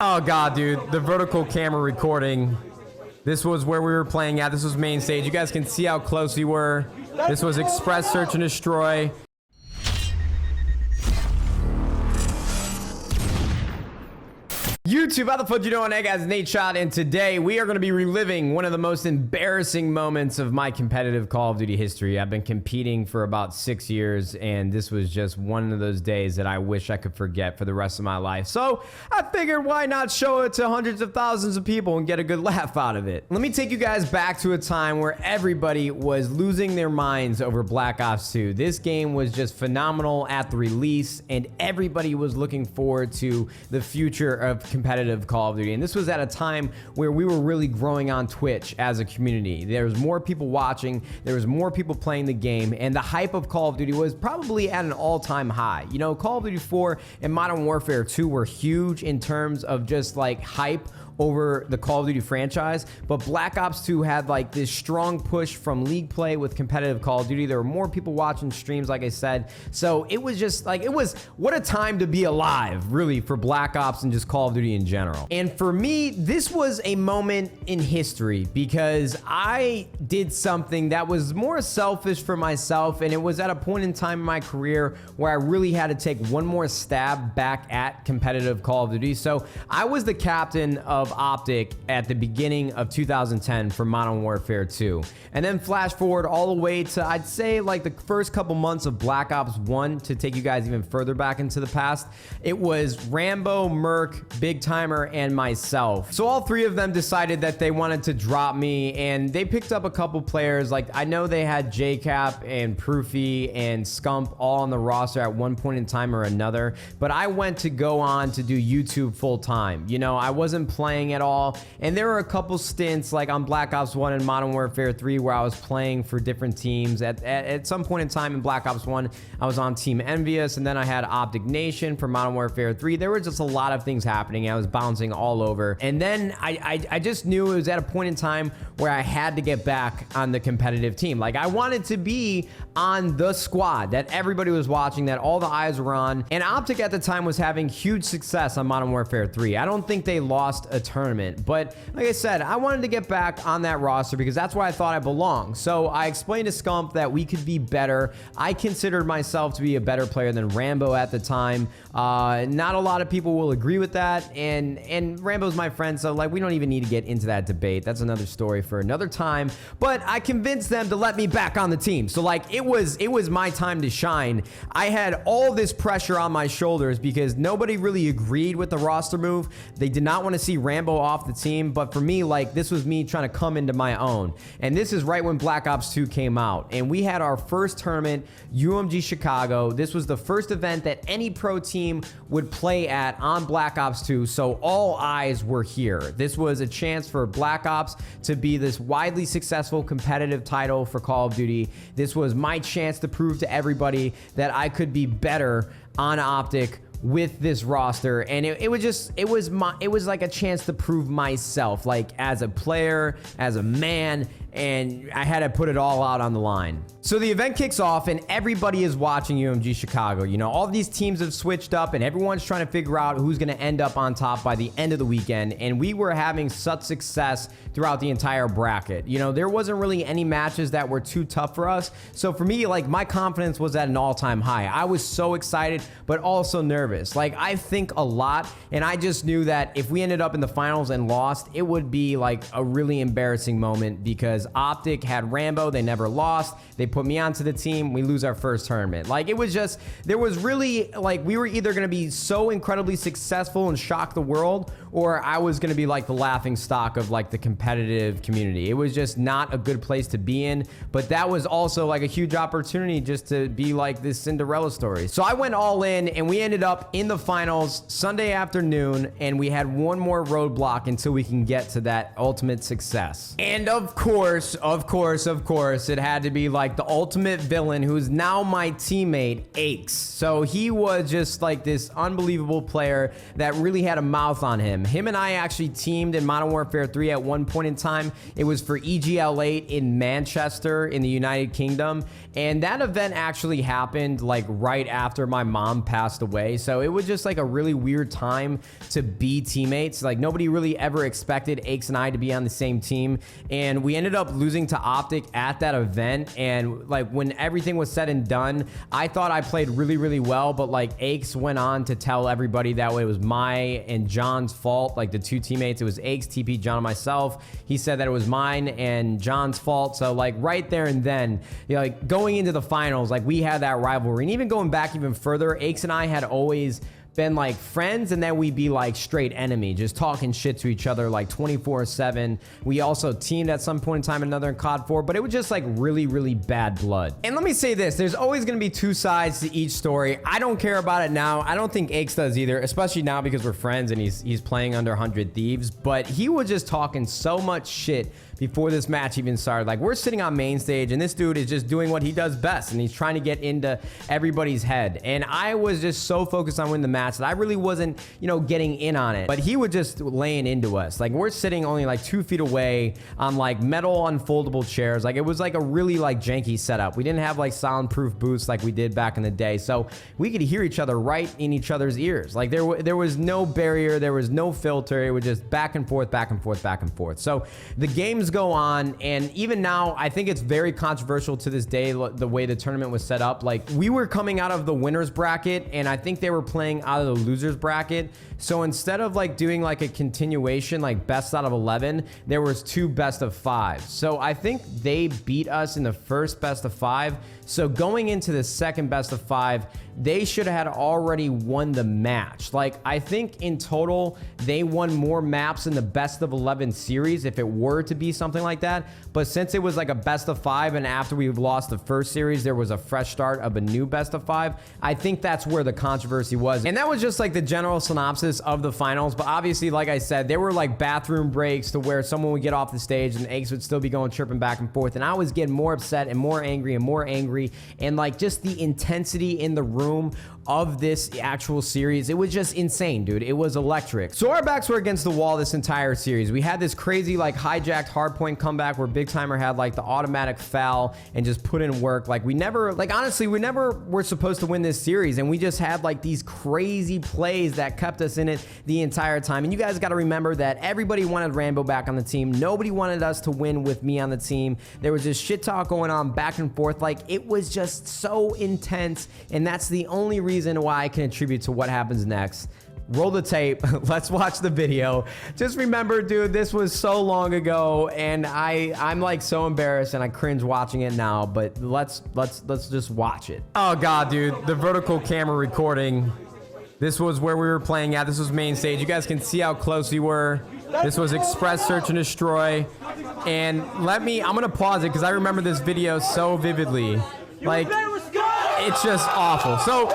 Oh god, dude, the vertical camera recording. This was where we were playing at. This was main stage. You guys can see how close we were. This was Express Search and Destroy. YouTube, how the fuck you doing? Hey guys, Nadeshot, and today we are going to be reliving one of the most embarrassing moments of my competitive Call of Duty history. I've been competing for about 6 years, and this was just one of those days that I wish I could forget for the rest of my life. So I figured, why not show it to hundreds of thousands of people and get a good laugh out of it? Let me take you guys back to a time where everybody was losing their minds over Black Ops 2. This game was just phenomenal at the release, and everybody was looking forward to the future of competitive Call of Duty. And this was at a time where we were really growing on Twitch as a community. There was more people watching, there was more people playing the game, and the hype of Call of Duty was probably at an all-time high. You know, Call of Duty 4 and Modern Warfare 2 were huge in terms of just like hype over the Call of Duty franchise, but Black Ops 2 had like this strong push from League play with competitive Call of Duty. There were more people watching streams, like I said, so it was just like, it was, what a time to be alive, really, for Black Ops and just Call of Duty in general. And for me, this was a moment in history because I did something that was more selfish for myself, and it was at a point in time in my career where I really had to take one more stab back at competitive Call of Duty. So I was the captain of Optic at the beginning of 2010 for Modern Warfare 2. And then flash forward all the way to, I'd say, like the first couple months of Black Ops 1 to take you guys even further back into the past. It was Rambo, Merc, Big Timer, and myself. So all three of them decided that they wanted to drop me, and they picked up a couple players. Like, I know they had JCap and Proofy and Scump all on the roster at one point in time or another, but I went to go on to do YouTube full time. You know, I wasn't playing at all, and there were a couple stints like on Black Ops 1 and Modern Warfare 3 where I was playing for different teams. At some point in time in Black Ops 1, I was on Team Envious, and then I had Optic Nation for Modern Warfare 3. There were just a lot of things happening. I was bouncing all over, and then I just knew it was at a point in time where I had to get back on the competitive team. Like, I wanted to be on the squad that everybody was watching, that all the eyes were on, and Optic at the time was having huge success on Modern Warfare 3. I don't think they lost a tournament, but like I said, I wanted to get back on that roster because that's where I thought I belonged. So I explained to Scump that we could be better. I considered myself to be a better player than Rambo at the time. Not a lot of people will agree with that, and Rambo's my friend, so like, we don't even need to get into that debate. That's another story for another time. But I convinced them to let me back on the team. So like, it was my time to shine. I had all this pressure on my shoulders because nobody really agreed with the roster move. They did not want to see Rambo off the team, but for me, like, this was me trying to come into my own. And this is right when Black Ops 2 came out, and we had our first tournament, UMG Chicago. This was the first event that any pro team would play at on Black Ops 2, so all eyes were here. This was a chance for Black Ops to be this widely successful competitive title for Call of Duty. This was my chance to prove to everybody that I could be better on Optic with this roster, and it was like a chance to prove myself, like, as a player, as a man, and I had to put it all out on the line. So the event kicks off, and everybody is watching UMG Chicago. You know, all of these teams have switched up, and everyone's trying to figure out who's going to end up on top by the end of the weekend, and we were having such success throughout the entire bracket. You know, there wasn't really any matches that were too tough for us, so for me, like, my confidence was at an all-time high. I was so excited, but also nervous. Like, I think a lot, and I just knew that if we ended up in the finals and lost, it would be like a really embarrassing moment because Optic had Rambo, they never lost, they put me onto the team, we lose our first tournament. Like, it was just, there was really, like, we were either going to be so incredibly successful and shock the world, or I was going to be like the laughing stock of like the competitive community. It was just not a good place to be in, but that was also like a huge opportunity just to be like this Cinderella story. So I went all in, and we ended up in the finals Sunday afternoon, and we had one more roadblock until we can get to that ultimate success. And of course, it had to be like the ultimate villain, who's now my teammate, Aches. So he was just like this unbelievable player that really had a mouth on him. Him and I actually teamed in Modern Warfare 3 at one point in time. It was for EGL8 in Manchester in the United Kingdom. And that event actually happened like right after my mom passed away. So it was just like a really weird time to be teammates. Like nobody really ever expected Aches and I to be on the same team. And we ended up losing to Optic at that event. And like when everything was said and done, I thought I played really, really well. But like Aches went on to tell everybody that it was my and John's fault. Like the two teammates, it was Aches, TP, John, and myself. He said that it was mine and John's fault. So like right there and then, you know, like going into the finals, like we had that rivalry. And even going back even further, Aches and I had always been like friends, and then we'd be like straight enemy, just talking shit to each other like 24/7. We also teamed at some point in time another in COD 4, but it was just like really, really bad blood. And let me say this, there's always gonna be two sides to each story. I don't care about it now. I don't think Aches does either, especially now because we're friends and he's playing under 100 Thieves, but he was just talking so much shit before this match even started. Like we're sitting on main stage and this dude is just doing what he does best, and he's trying to get into everybody's head. And I was just so focused on winning the match that I really wasn't, you know, getting in on it. But he was just laying into us. Like we're sitting only like 2 feet away on like metal unfoldable chairs. Like it was like a really like janky setup. We didn't have like soundproof booths like we did back in the day. So we could hear each other right in each other's ears. Like there was no barrier. There was no filter. It was just back and forth, back and forth, back and forth. So the games go on, and even now I think it's very controversial to this day the way the tournament was set up. Like we were coming out of the winners bracket, and I think they were playing out of the losers bracket. So instead of like doing like a continuation like best out of 11, there was 2 best of 5. So I think they beat us in the first best of 5. So going into the second best of 5, they should have had already won the match. Like I think in total they won more maps in the best of 11 series if it were to be something like that. But since it was like a best of 5, and after we lost the first series there was a fresh start of a new best of 5, I think that's where the controversy was. And that was just like the general synopsis of the finals. But obviously, like I said, there were like bathroom breaks to where someone would get off the stage and Aches would still be going chirping back and forth, and I was getting more upset and more angry and more angry. And like just the intensity in the room of this actual series, it was just insane, dude. It was electric. So our backs were against the wall this entire series. We had this crazy like hijacked hardpoint comeback where Big Timer had like the automatic foul and just put in work. Like we never, like honestly, we never were supposed to win this series, and we just had like these crazy plays that kept us in it the entire time. And you guys got to remember that everybody wanted Rambo back on the team. Nobody wanted us to win with me on the team. There was just shit talk going on back and forth. Like it was just so intense, and that's the only reason why I can attribute to what happens next. Roll the tape. Let's watch the video. Just remember, dude, this was so long ago, and I'm like so embarrassed and I cringe watching it now, but let's just watch it. Oh god, dude, the vertical camera recording. This was where we were playing at. This was main stage. You guys can see how close we were. This was Express Search and Destroy. And I'm gonna pause it because I remember this video so vividly. Like, it's just awful. So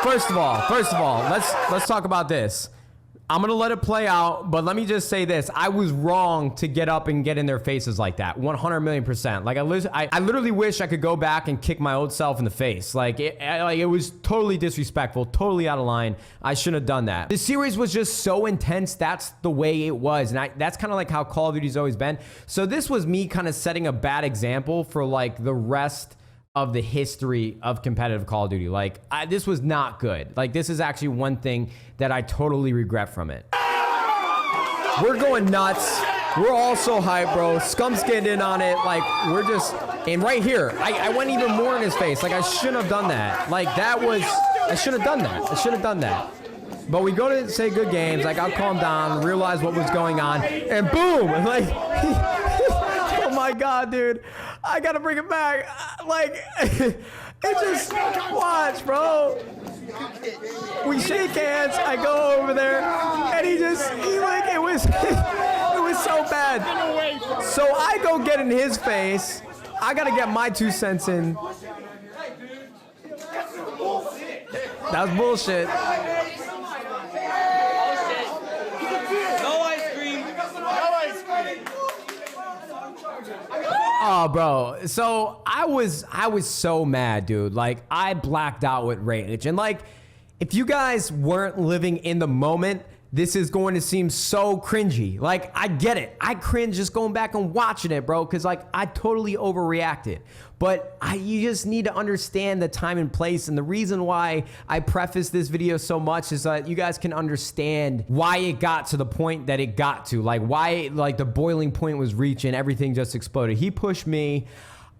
first of all, let's talk about this. I'm gonna let it play out, but let me just say this. I was wrong to get up and get in their faces like that, 100 million %. Like I literally wish I could go back and kick my old self in the face. Like it was totally disrespectful, totally out of line. I shouldn't have done that. The series was just so intense. That's the way it was, and that's kind of like how Call of Duty's always been. So this was me kind of setting a bad example for like the rest of the history of competitive Call of Duty. Like this was not good. Like this is actually one thing that I totally regret from it. We're going nuts. We're all so hyped, bro. Scum's getting in on it. Like we're just, and right here, I went even more in his face. Like I shouldn't have done that. Like I should have done that. I should have done that. But we go to say good games. Like I'll calm down, realize what was going on, and boom, like, oh my God, dude. I gotta bring it back. Like, it just, watch, bro. We shake hands, I go over there, and he like, it was so bad. So I go get in his face. I gotta get my 2 cents in. That was bullshit. Oh, Oh, bro. So I was so mad, dude. Like, I blacked out with rage. And like, if you guys weren't living in the moment, this is going to seem so cringy. Like, I get it. I cringe just going back and watching it, bro, because like I totally overreacted. But you just need to understand the time and place. And the reason why I preface this video so much is that you guys can understand why it got to the point that it got to. Like, why like the boiling point was reached and everything just exploded. He pushed me.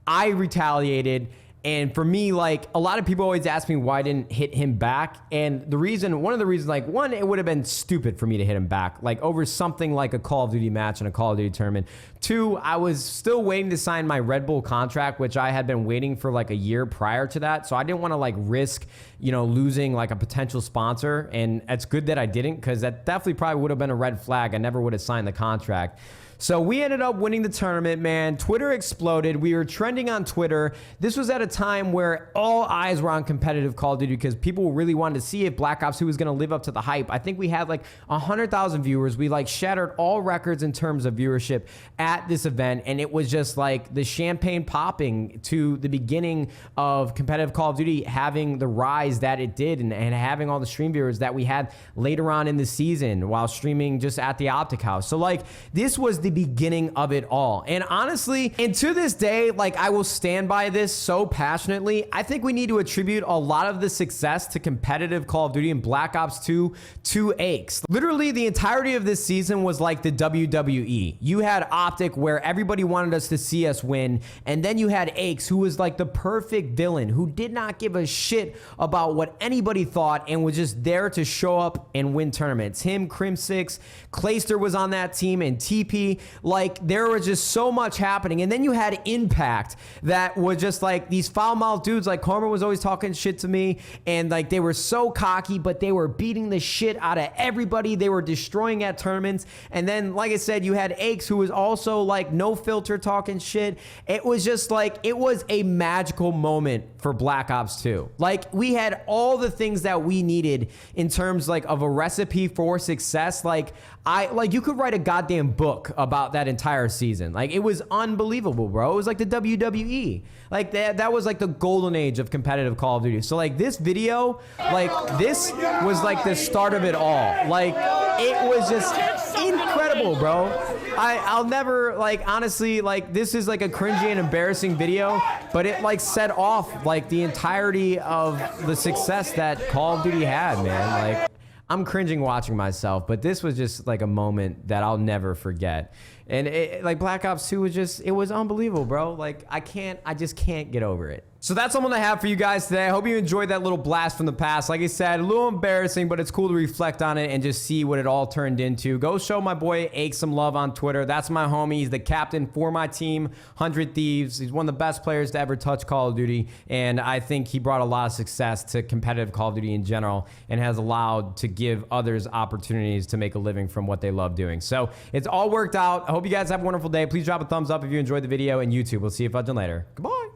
I retaliated. And for me, like, a lot of people always ask me why I didn't hit him back. And one of the reasons, like, one, it would have been stupid for me to hit him back, like, over something like a Call of Duty match and a Call of Duty tournament. Two, I was still waiting to sign my Red Bull contract, which I had been waiting for like a year prior to that. So I didn't want to like risk, losing like a potential sponsor. And it's good that I didn't, because that definitely probably would have been a red flag. I never would have signed the contract. So we ended up winning the tournament, man. Twitter exploded. We were trending on Twitter. This was at a time where all eyes were on competitive Call of Duty because people really wanted to see if Black Ops 2 was going to live up to the hype. I think we had like 100,000 viewers. We like shattered all records in terms of viewership at this event. And it was just like the champagne popping to the beginning of competitive Call of Duty having the rise that it did and having all the stream viewers that we had later on in the season while streaming just at the Optic House. So like this was the beginning of it all. And honestly, and to this day, like I will stand by this so passionately. I think we need to attribute a lot of the success to competitive Call of Duty and Black Ops 2 to Aches. Literally the entirety of this season was like the WWE. You had Optic where everybody wanted us to see us win. And then you had Aches who was like the perfect villain who did not give a shit about what anybody thought and was just there to show up and win tournaments. Him, Crim6, Clayster was on that team, and TP. Like there was just so much happening. And then you had Impact that was just like these foul-mouthed dudes. Like Karma was always talking shit to me, and like they were so cocky, but they were beating the shit out of everybody. They were destroying at tournaments. And then, like I said, you had Aches who was also like no filter talking shit. It was just like, it was a magical moment for Black Ops 2. Like we had all the things that we needed in terms like of a recipe for success. Like you could write a goddamn book about that entire season. Like it was unbelievable, bro. It was like the WWE. Like that was like the golden age of competitive Call of Duty. So like this video, like this was like the start of it all. Like it was just incredible, bro. I'll never, like, honestly, like this is like a cringy and embarrassing video, but it like set off like the entirety of the success that Call of Duty had, man. Like I'm cringing watching myself, but this was just like a moment that I'll never forget. And it, like Black Ops 2 was just, it was unbelievable, bro. Like I just can't get over it. So that's all I'm gonna have for you guys today. I hope you enjoyed that little blast from the past. Like I said, a little embarrassing, but it's cool to reflect on it and just see what it all turned into. Go show my boy Aches some love on Twitter. That's my homie. He's the captain for my team, 100 Thieves. He's one of the best players to ever touch Call of Duty. And I think he brought a lot of success to competitive Call of Duty in general and has allowed to give others opportunities to make a living from what they love doing. So it's all worked out. I hope you guys have a wonderful day. Please drop a thumbs up if you enjoyed the video, and YouTube. We'll see you fudging later. Goodbye.